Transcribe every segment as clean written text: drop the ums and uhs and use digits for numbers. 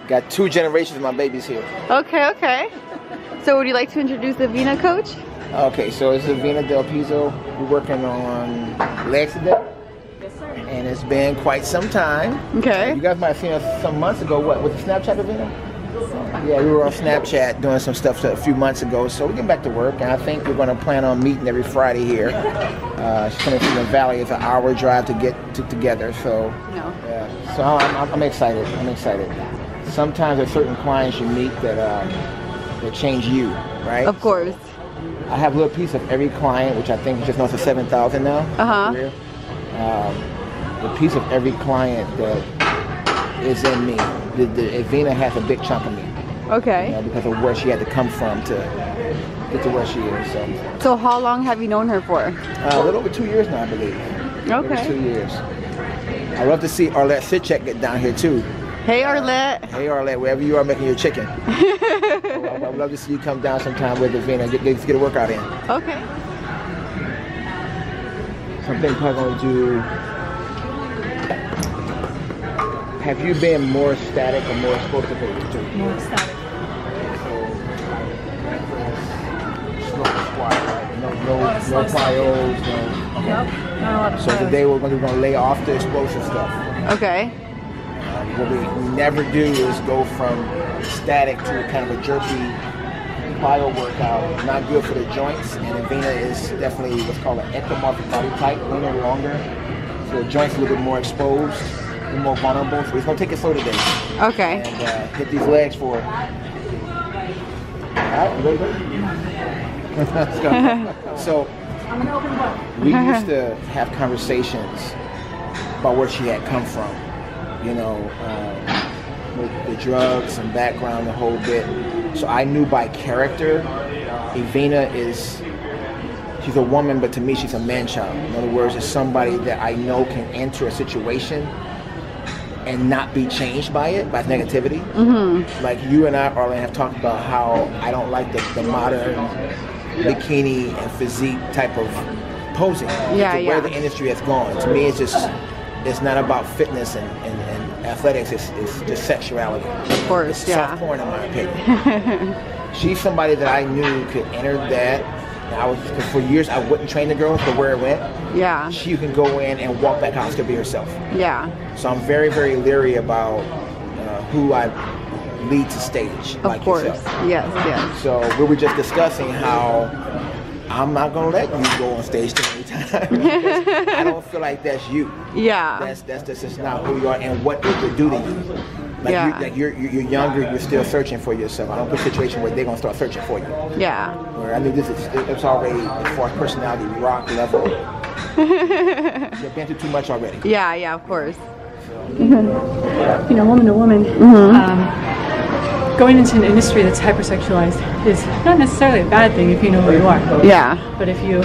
Got 2 generations of my babies here. Okay, okay. So would you like to introduce Evina, Coach? Okay, so it's Evina Del Pizzo. We're working on legs today. Yes, sir. And it's been quite some time. Okay. You guys might have seen us some months ago. What, with the Snapchat, Evina? Yeah, we were on Snapchat doing some stuff a few months ago. So we're getting back to work, and I think we're going to plan on meeting every Friday here. She's coming from the valley. It's an hour drive to get together. So No. yeah, so I'm excited. I'm excited. Sometimes there's certain clients you meet that change you, right? Of course. I have a little piece of every client, which I think is just north of 7,000 now. Uh-huh. The piece of every client that is in me. The Evina has a big chunk of me. Okay. You know, because of where she had to come from to get to where she is. So how long have you known her for? A little over 2 years now, I believe. Okay. 2 years. I'd love to see Arlette Sitchek get down here too. Hey, Arlette. Hey Arlette, wherever you are making your chicken. I'd love to see you come down sometime with Evina, get a workout in. Okay. Something probably going to do. Have you been more static or more explosive? More static. Slow squat, right? No plyos, no. Okay. Yep. Not a lot of So plyos. today we're going to lay off the explosive stuff. Okay. What we never do is go from static to kind of a jerky plyo workout. Not good for the joints, and Evina is definitely what's called an ectomorphic body type, leaner, longer. So the joints a little bit more exposed, a little more vulnerable. So we're going to take it slow today. Okay. And hit these legs for it. All right, you ready? Let's go. So we used to have conversations about where she had come from. You know, with the drugs and background, the whole bit. So I knew by character, Evina she's a woman, but to me, she's a man-child. In other words, it's somebody that I know can enter a situation and not be changed by it, by negativity. Mm-hmm. Like you and I, Arlen, have talked about how I don't like the modern bikini and physique type of posing. Where the industry has gone. To me, it's not about fitness and athletics, it's just sexuality. Of course, it's soft porn in my opinion. She's somebody that I knew could enter that. And cause for years I wouldn't train the girls, but where it went, Yeah. she can go in and walk back out, still be herself. Yeah. So I'm very, very leery about who I lead to stage. Of like course. yourself. Yes, yes. So we were just discussing how I'm not gonna let you go on stage too many times. I don't feel like that's you. Yeah. That's just not who you are and what it would do to you. Like you're younger, you're still searching for yourself. I don't put a situation where they're gonna start searching for you. Yeah. Where I mean it's already as far as personality, rock level. You've been through too much already. Yeah, yeah, of course. You know, woman to woman, going into an industry that's hypersexualized is not necessarily a bad thing if you know who you are. Yeah. But if you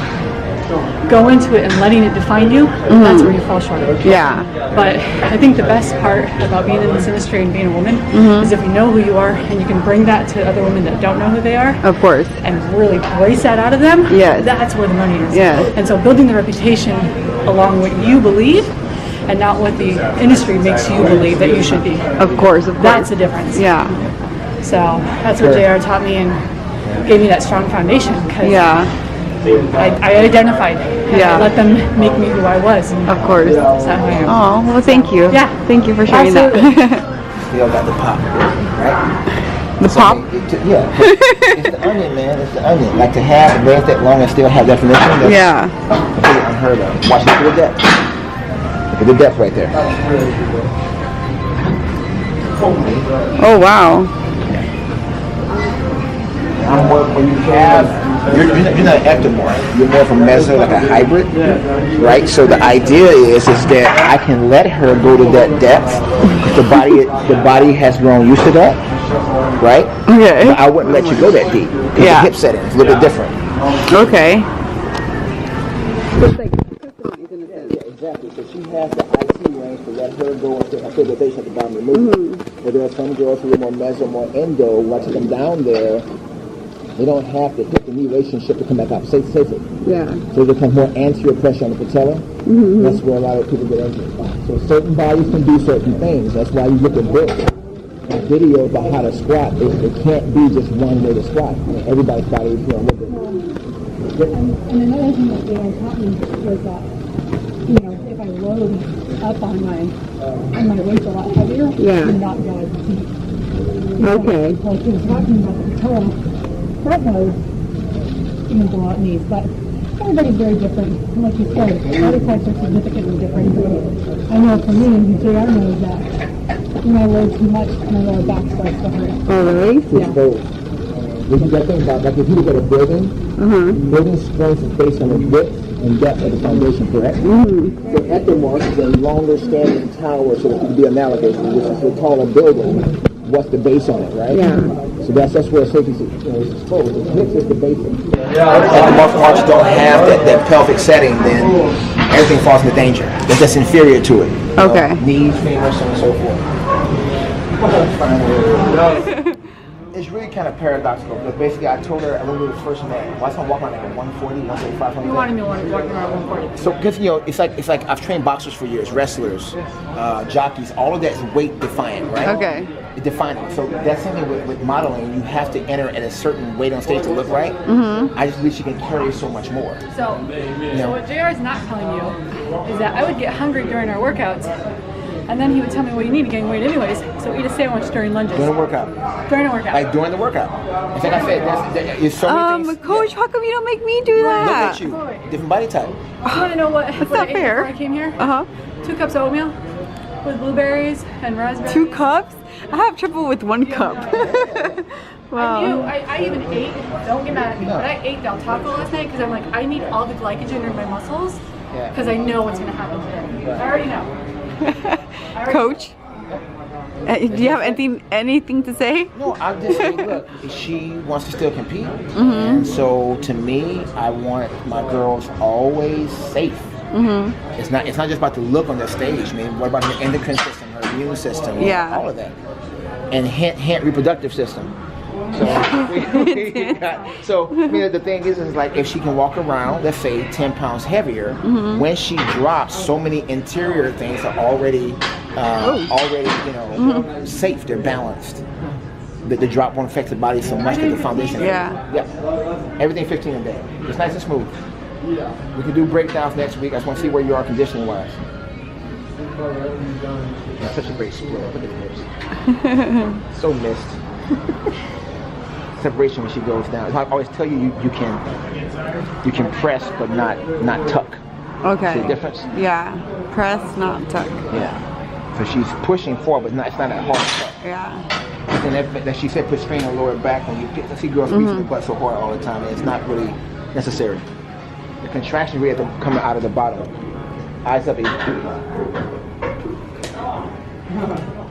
go into it and letting it define you, that's where you fall short of it. Yeah. But I think the best part about being in this industry and being a woman is if you know who you are and you can bring that to other women that don't know who they are. Of course. And really voice that out of them. Yes. That's where the money is. Yes. And so building the reputation along what you believe and not what the industry makes you believe that you should be. Of course. That's the difference. Yeah. So that's what JR taught me and gave me that strong foundation. Yeah. I identified. And I let them make me who I was. And Of course. that's how I am. Oh, well, thank you. Yeah. Thank you for sharing Absolutely. that. Still got the pop, right? The pop? Yeah. It's the onion, man. It's the onion. Like to have legs that long and still have definition. That's Yeah. completely unheard of. Watch look at the depth. Look at the depth right there. Oh, wow. I'm more when you have. You're not an ectomorph. You're more of a meso, like a hybrid, right? So the idea is that I can let her go to that depth. The body has grown used to that, right? Okay. But I wouldn't let you go that deep. Yeah. The hip setting is a little bit different. Okay. Yeah, exactly. So she has the IC range to let her go into a stabilization at the bottom of the movement. But there are some girls who are more meso, more endo. Watching them down there. They don't have to hit the knee relationship to come back up safely. Yeah. So there becomes more anterior pressure on the patella. Mm-hmm. That's where a lot of people get injured. So certain bodies can do certain things. That's why you look at this. a video about how to squat, it can't be just one way to squat. Everybody's body is a little bit different. And another thing that they taught me was that, you know, if I load up on my weights a lot heavier, do not go as deep. Okay. Like he was talking about the patella front load, even below at knees, but everybody's very different. And like you said, body types are significantly different. I know for me, and JR knows that when I load too much, my lower back starts to hurt. Oh, really? Yeah. This is the thing about, like if you look at a building, building strength is based on the width and depth of the foundation, correct? The ectomorph is a longer standing tower, so it can be analogous, which is a taller building. What's the base on it, right? Yeah. So that's where safety is exposed. The hips is the base. If the martial arts don't have that pelvic setting, then everything falls into danger. It's just inferior to it. Okay. Knees, femurs, so on and so forth. It's really kind of paradoxical because basically I told her when we were first met, why am I walking around like a 140, 135, something? You wanted me walking around 140. So, because it's like I've trained boxers for years, wrestlers, jockeys, all of that is weight defiant, right? Okay. It's defining. So that's something with modeling. You have to enter at a certain weight on stage to look right. I just believe she can carry so much more. So what JR is not telling you is that I would get hungry during our workouts, and then he would tell me, well, you need to gain weight anyways, so eat a sandwich during lunges. During the workout. During a workout. Like during the workout. In fact, I said, there's so many things. Coach, how come you don't make me do Look that? at you. Different body type. You want to know what I ate not fair. before I came here? 2 cups of oatmeal with blueberries and raspberries. 2 cups? I have trouble with 1 cup. Wow. I even ate, don't get mad at me, but I ate Del Taco last night because I'm like, I need all the glycogen in my muscles because I know what's going to happen today. I already know. Coach, do you have anything to say? No, I'm just saying, look, she wants to still compete. And so to me, I want my girls always safe. It's not just about the look on the stage. I mean, what about her endocrine system, her immune system, all of that, and hint reproductive system. So, I mean, the thing is like if she can walk around, let's say 10 pounds heavier, when she drops, so many interior things are already safe. They're balanced. The drop won't affect the body so much that the foundation. Everything 15 a day. It's nice and smooth. We can do breakdowns next week. I just want to see where you are conditioning wise. That's such a great split. Look at the hips. So missed. Separation when she goes down. I always tell you, you can press but not tuck. Okay. See the difference? Yeah. Press, not tuck. Yeah. So she's pushing forward, but it's not that hard to tuck. Yeah. And that she said put strain on the lower back when you get. I see girls squeezing the butt so hard all the time, and it's not really necessary. The contraction really have to come out of the bottom. Eyes up.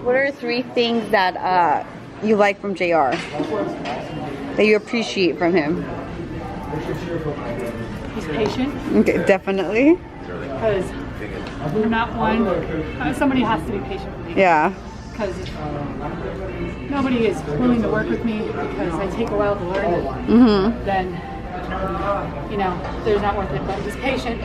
What are 3 things that you like from JR? That you appreciate from him? He's patient. Okay, definitely. Because I'm not one. Somebody has to be patient with me. Yeah. Because nobody is willing to work with me because I take a while to learn. Then, there's not worth it. But he's patient.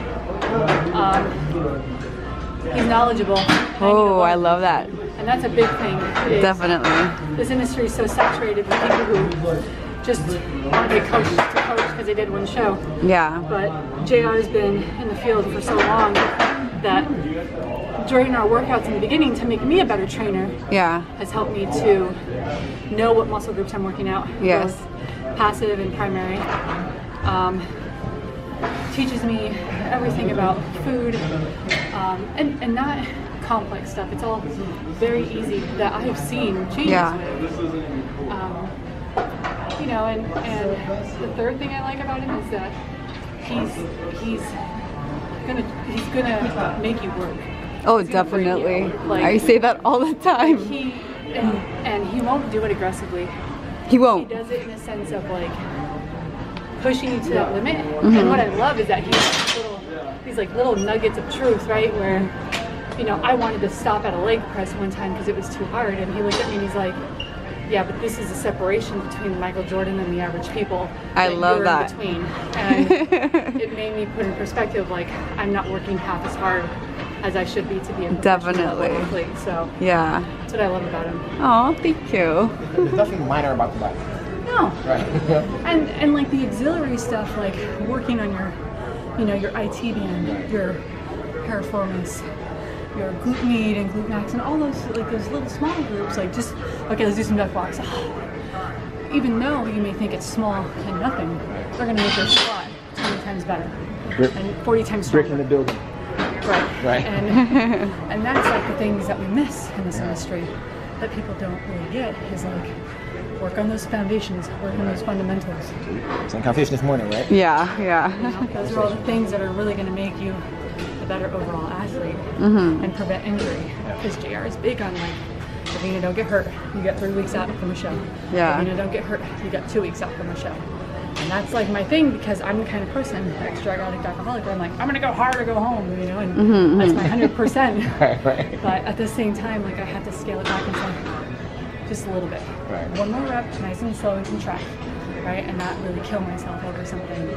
He's knowledgeable. Oh, I love that. And that's a big thing. Definitely. This industry is so saturated with people who just want to be coached to coach because they did one show. Yeah. But JR has been in the field for so long that during our workouts in the beginning to make me a better trainer has helped me to know what muscle groups I'm working out, both passive and primary. Teaches me everything about food and not complex stuff. It's all very easy that I have seen changes with. And the third thing I like about him is that he's gonna make you work. Oh, definitely. Like, I say that all the time. And he won't do it aggressively. He won't. He does it in a sense of like pushing you to that limit. And what I love is that these little nuggets of truth, right? Where, I wanted to stop at a leg press one time because it was too hard, and he looked at me and he's like, yeah, but this is a separation between Michael Jordan and the average people. I love that. In between. And it made me put in perspective, like, I'm not working half as hard as I should be to be a Definitely. athlete. So Yeah. that's what I love about him. Oh, thank you. There's nothing minor about the bike. No. Right. And like the auxiliary stuff, like working on your, you know, your IT band, your performance, your glute med and glute max, and all those like those little small groups. Like just okay, let's do some duck walks. Even though you may think it's small and nothing, they're gonna make your squat 20 times better and 40 times Brick in stronger. the building. Right. And that's like the things that we miss in this industry that people don't really get is like work on those foundations, work on those fundamentals. Same conversation this morning, right? Yeah, You yeah. know, those are all the things that are really going to make you a better overall athlete and prevent injury. Because JR is big on like, Evina, don't get hurt. You get 3 weeks out from a show. Yeah. Evina, don't get hurt. You get 2 weeks out from a show. And that's like my thing because I'm the kind of person, ex-drug addict, alcoholic, where I'm like, I'm going to go hard or go home, you know, and that's my 100%. Right. But at the same time, like I have to scale it back and say, just a little bit. Right. One more rep, nice and slow and can track, right? And not really kill myself over something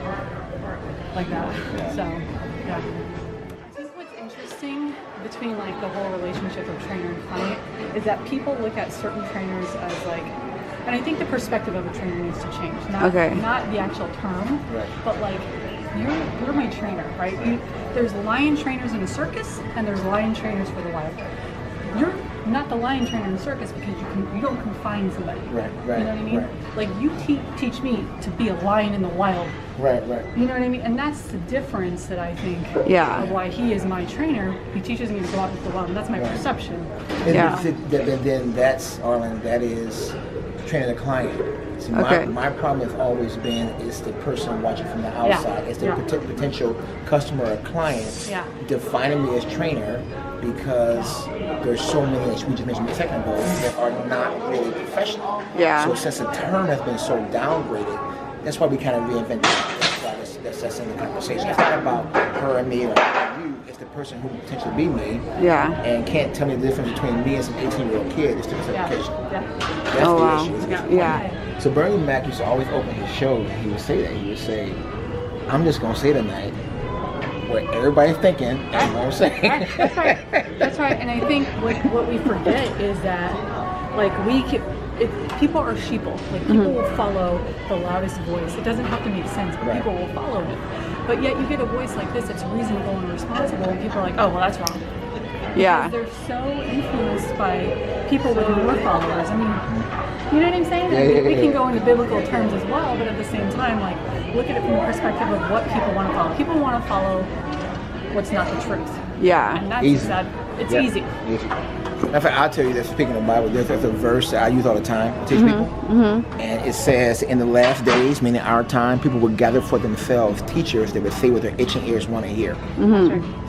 like that. Yeah. So, yeah. I think what's interesting between like the whole relationship of trainer and client is that people look at certain trainers as like, and I think the perspective of a trainer needs to change. Not the actual term, Right. but like you're my trainer, right? There's lion trainers in a circus, and there's lion trainers for the wild. You're not the lion trainer in the circus because you don't confine somebody. Right. You know what I mean? Right. Like you teach me to be a lion in the wild. Right. You know what I mean? And that's the difference that I think of why he is my trainer. He teaches me to go out into the wild, and that's my perception. Then that's, Arlen, that is training the client. See, my problem has always been is the person watching from the outside. It's the potential customer or client defining me as trainer because there's so many, as we just mentioned a second ago, that are not really professional. Yeah. So since the term has been so downgraded, that's why we kind of reinvented it. That's why that's in the conversation. It's not about her and me or you. It's the person who potentially be me. Yeah. And can't tell me the difference between me and some 18-year-old kid. It's different education. That's Oh, the wow. issue. Yeah. So Bernie Mac used to always open his show and he would say that. He would say, I'm just going to say tonight what everybody's thinking and I'm going to say. That's right. And I think what we forget is that like people are sheeple. Like people will follow the loudest voice. It doesn't have to make sense, but people will follow it. But yet you get a voice like this that's reasonable and responsible and people are like, oh, well, that's wrong. Yeah. Because they're so influenced by people with more followers. I mean, you know what I'm saying? We can go into biblical terms as well, but at the same time, like, look at it from the perspective of what people want to follow. People want to follow what's not the truth. Yeah. And that's Easy. it's easy. In fact, I'll tell you that speaking of the Bible, there's a verse that I use all the time to teach people. And it says, in the last days, meaning our time, people will gather for themselves teachers that would say what their itching ears want to hear.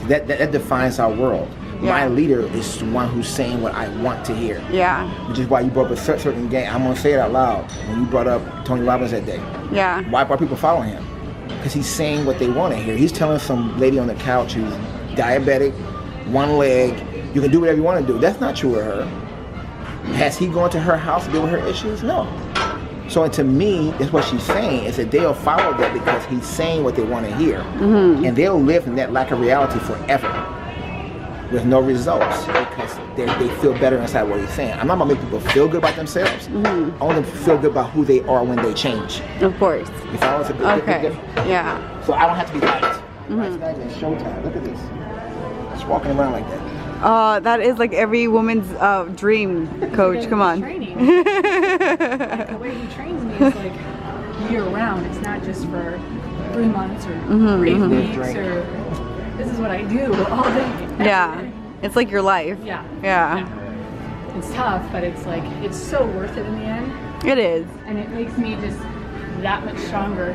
That defines our world. My leader is the one who's saying what I want to hear. Yeah. Which is why you brought up a certain game. I'm going to say it out loud. When you brought up Tony Robbins that day. Yeah. Why are people following him? Because he's saying what they want to hear. He's telling some lady on the couch who's diabetic, one leg, you can do whatever you want to do. That's not true of her. Has he gone to her house to deal with her issues? No. So to me, that's what she's saying, is that they'll follow that because he's saying what they want to hear. And they'll live in that lack of reality forever with no results because they feel better inside what he's saying. I'm not going to make people feel good about themselves. I want them to feel good about who they are when they change. Of course. You follow? It's a big difference. Yeah. So I don't have to be right. It's not even showtime. Look at this. Just walking around like that. That is like every woman's dream, coach. Come on. Training. Like, the way he trains me is like year round. It's not just for 3 months or 8 weeks or this is what I do all day. Yeah. It's like your life. Yeah. It's tough, but it's like it's so worth it in the end. It is. And it makes me just that much stronger.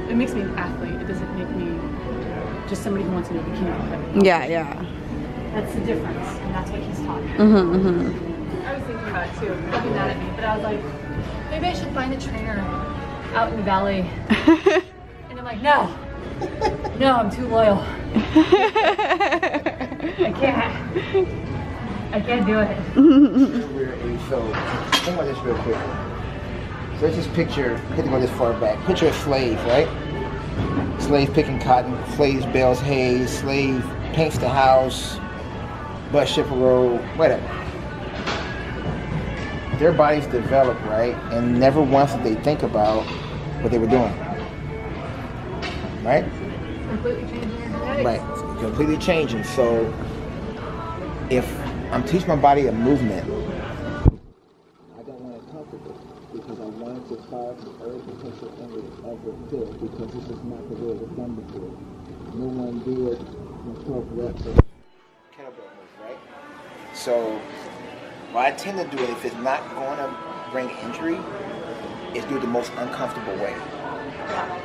It makes me an athlete. It doesn't make me just somebody who wants to know bikini. Yeah. That's the difference, and that's what he's taught me. I was thinking about it too, looking at me, but I was like, maybe I should find a trainer out in the valley. And I'm like, no, I'm too loyal. I can't do it. So think about this real quick. So let's just picture, hit to go this far back. Picture a slave, right? Slave picking cotton, slave bales hay, slave paints the house, bus ship road, whatever. Their bodies develop, right? And never once did they think about what they were doing. Right? Completely changing your genetics. Right. Completely changing. So if I'm teaching my body a movement, I don't want it comfortable because I want it to fire from every potential angle ever could, because this is not the way it was done before. No one did 12 reps of kettlebell moves, right? So what I tend to do, if it's not going to bring injury, is do it the most uncomfortable way.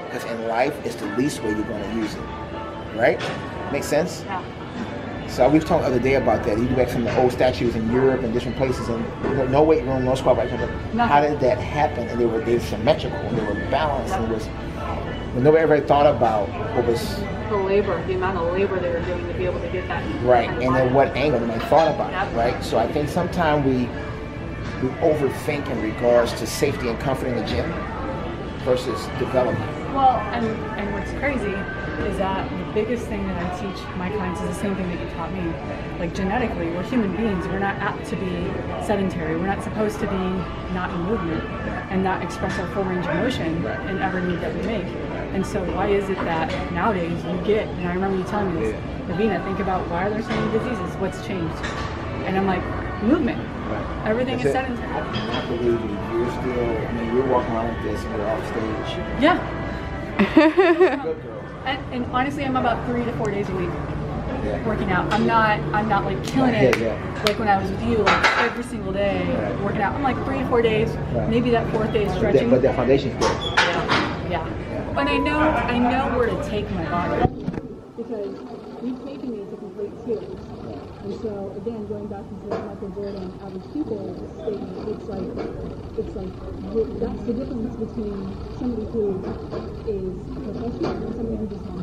Because in life, it's the least way you're going to use it, right? Make sense? Yeah. So we've talked the other day about that. You go back to some of the old statues in Europe and different places, and no weight room, no squat rack. How did that happen? And they were symmetrical, and they were balanced, and it was. But nobody ever thought about what was The labor, the amount of labor they were doing to be able to get that. right, kind of and then body. what angle nobody thought about Yep. it, right? So I think sometimes we overthink in regards to safety and comfort in the gym versus development. Well, and what's crazy is that the biggest thing that I teach my clients is the same thing that you taught me. Like genetically, we're human beings. We're not apt to be sedentary. We're not supposed to be not in movement and not express our full range of motion in every move that we make. And so why is it that nowadays you get, and I remember you telling me this, Evina, think about why are there so many diseases? What's changed? And I'm like, movement. Right. Everything That's is it. sedentary. I cannot believe you. You're still, I mean, you're walking around like this and you're off stage. Yeah. Good girl. And honestly, I'm about 3 to 4 days a week Yeah. working out. I'm not like killing it Yeah. like when I was with you, like every single day Right. working out. I'm like 3 to 4 days, Right. maybe that 4th day is stretching. But the foundation's good. Yeah. And I know where to take my body. Because you've taken me to complete skills. And so again, going back to the Michael Jordan average people statement, it's like that's the difference between somebody who is professional and somebody who just wants